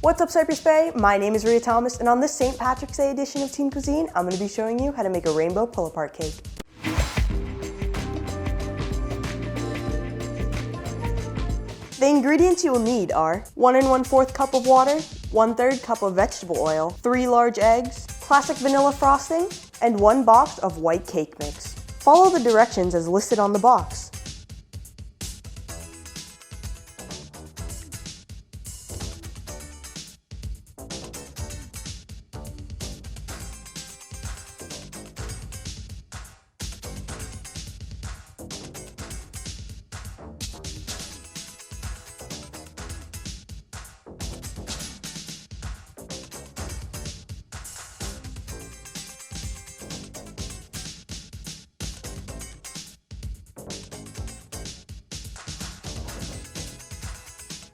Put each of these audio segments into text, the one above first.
What's up, Cypress Bay? My name is Rhea Thomas, and on this St. Patrick's Day edition of Teen Cuisine, I'm going to be showing you how to make a rainbow pull-apart cake. The ingredients you will need are 1 1/4 cup of water, 1/3 cup of vegetable oil, 3 large eggs, classic vanilla frosting, and 1 box of white cake mix. Follow the directions as listed on the box.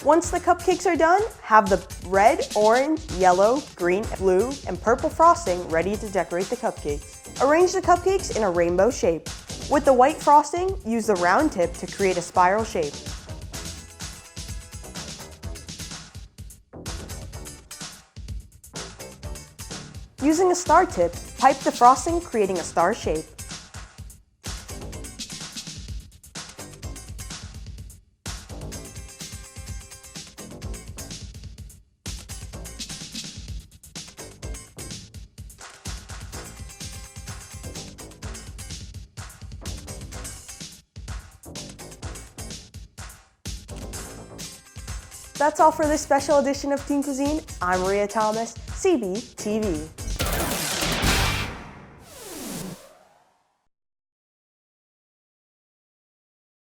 Once the cupcakes are done, have the red, orange, yellow, green, blue, and purple frosting ready to decorate the cupcakes. Arrange the cupcakes in a rainbow shape. With the white frosting, use the round tip to create a spiral shape. Using a star tip, pipe the frosting, creating a star shape. That's all for this special edition of Teen Cuisine. I'm Rhea Thomas, CBTV.